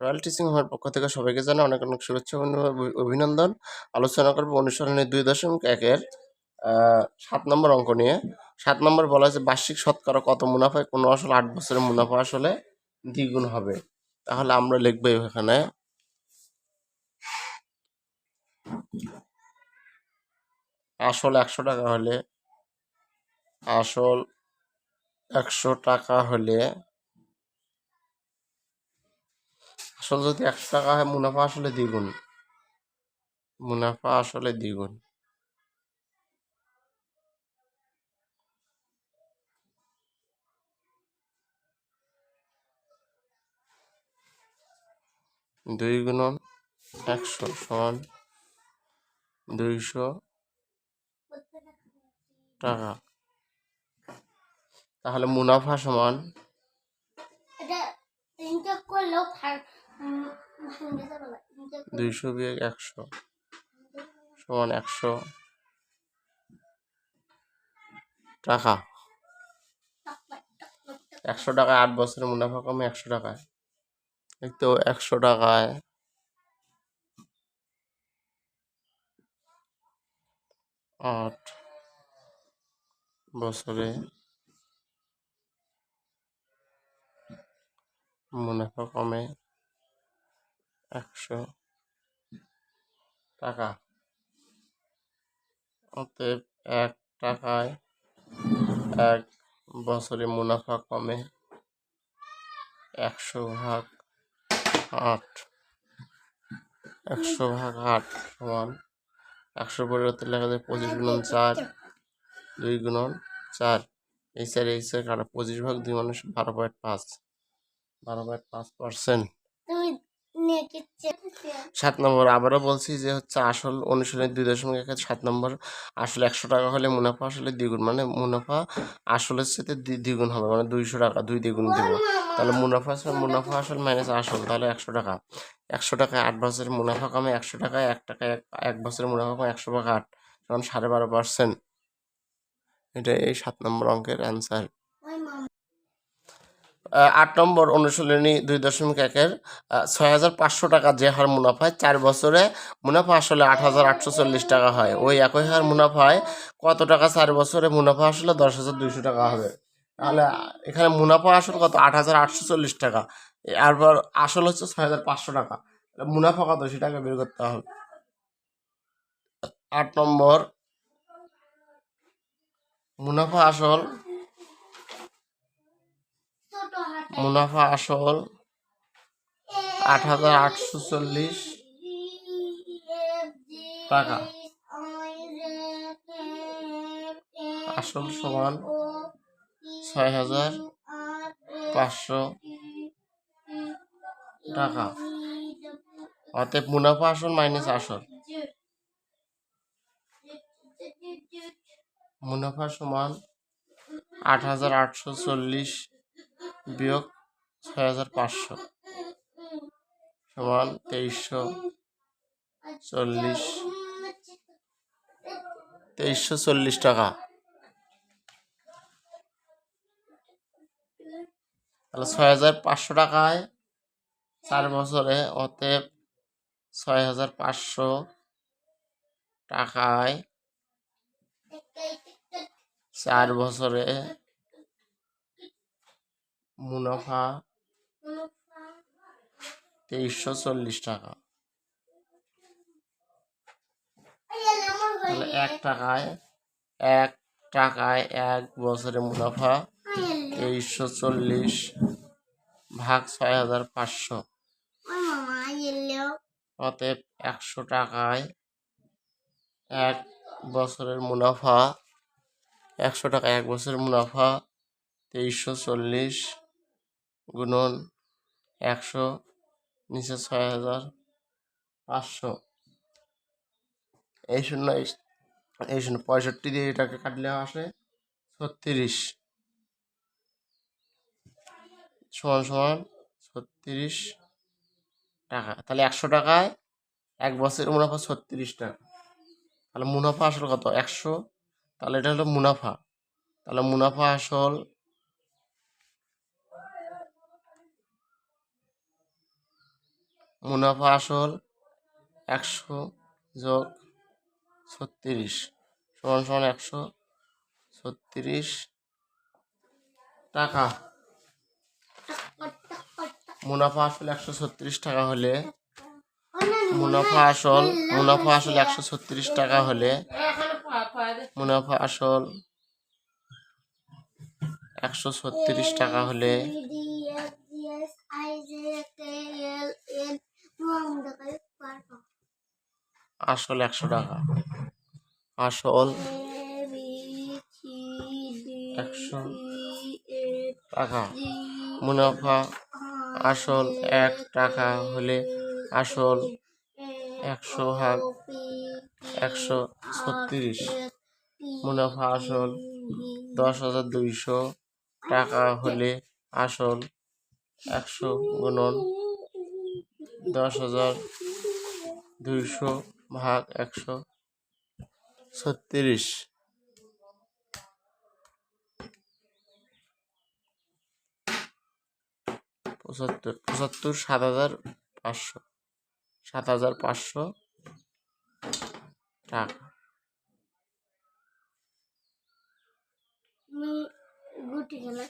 Royal teaching হোমের পক্ষ থেকে সবাইকে জানাই অনেক অনেক শুভেচ্ছা ও অভিনন্দন। আলোচনা করবো অনুসরণের 2.1-এর 7 নম্বর অঙ্ক নিয়ে। 7 নম্বর বলা হয়েছে বার্ষিক শতকরা কত মুনাফায় কোনো আসলে 8 বছরের মুনাফা আসলে দ্বিগুণ হবে। তাহলে আমরা লিখবো এখানে আসল 100 টাকা হলে আসল 100 টাকা হলে আসল যদি 100 টাকা হয় মুনাফা আসলে দ্বিগুণ, মুনাফা আসলে দ্বিগুণ। দুই গুণন 100 সমান 200 টাকা। তাহলে মুনাফা সমান 200 বিয়োগ 100 সমান 100 টাকা। 100 টাকায় 8 বছরের মুনাফা কমে 100 টাকায়। তো 100 টাকায় 8 বছরে মুনাফা কমে 100 টাকা। অতএব 1 টাকায় 1 বছরে মুনাফা কমে 100/8। 100/8 সমান 100 পরিবর্তে লেখা যায় 25 গুণন 4 2 গুণন 4 এই 4 এই 4 কাটা 25/2 মানে 12.5 12.5%। 7 নম্বর আবারও বলছি যে হচ্ছে আসল অনুশীলনের 2.1 7 নম্বর আসলে 100 টাকা হলে মুনাফা আসলে দ্বিগুণ, মানে মুনাফা আসলের সাথে দ্বিগুণ হবে, মানে 200 টাকা 2 দ্বিগুণ দিব। তাহলে মুনাফা আসল মাইনাস আসল, তাহলে 100 টাকা। 100 টাকায় 8 বছরের মুনাফা কমে 100 টাকায় 1 টাকায় 1 বছরের মুনাফা কমে 100/8 সমান 12.5%। এটা এই 7 নম্বর অঙ্কের অ্যান্সার। 8 নম্বর অনুশীলনী 2.1-এর 6,500 টাকা যে হার মুনাফায় 4 বছরে মুনাফা আসলে 8,840 টাকা হয়, ওই একই হার মুনাফায় কত টাকা 4 বছরে মুনাফা আসলে 10,200 টাকা হবে। তাহলে এখানে মুনাফা আসল কত? 8,840 টাকা। এরপর আসল হচ্ছে 6,500 টাকা। মুনাফা কত সেটাকে বের করতে হবে। 8 নম্বর মুনাফা আসল 8,840 টাকা। আসল সমান 6,500 টাকা। অতএব মুনাফা আসল মাইনাস আসল, মুনাফা সমান 8,840 বিয়োগ 6,500 সমান 2,340 টাকা। তাহলে 6,500 টাকায় 4 বছরে, অতএব 6,500 টাকায় 4 বছরে মুনাফা 2,340 টাকা। তাহলে 1 টাকায় 1 বছরে মুনাফা 2,340 ভাগ 6,500, অতএব 100 টাকায় 1 বছরের মুনাফা 100 টাকায় 1 বছরের মুনাফা 2,340 গুণন 100 নিচে 6,500। এই শূন্য 65 দিয়ে এটাকে কাটলে আসে 36 সমান 36 টাকা। তাহলে 100 টাকায় 1 বছরের মুনাফা 36 টাকা। তাহলে মুনাফা আসল কত? 100। তাহলে এটা হলো মুনাফা। তাহলে মুনাফা আসল মুনাফা আসল 100 যোগ 36 সমান সমান 136 টাকা। মুনাফা আসল 136 টাকা হলে মুনাফা আসল 136 টাকা হলে মুনাফা আসল 136 টাকা হলে আসল 100 টাকা। আসল 100 টাকা। মুনাফা আসল 1 টাকা হলে আসল 100 ভাগ 136। মুনাফা আসল 10,200 টাকা হলে আসল 100 গুণন 10,200 ভাগ 136। 75 7,500 টাকা। গুটি খেলা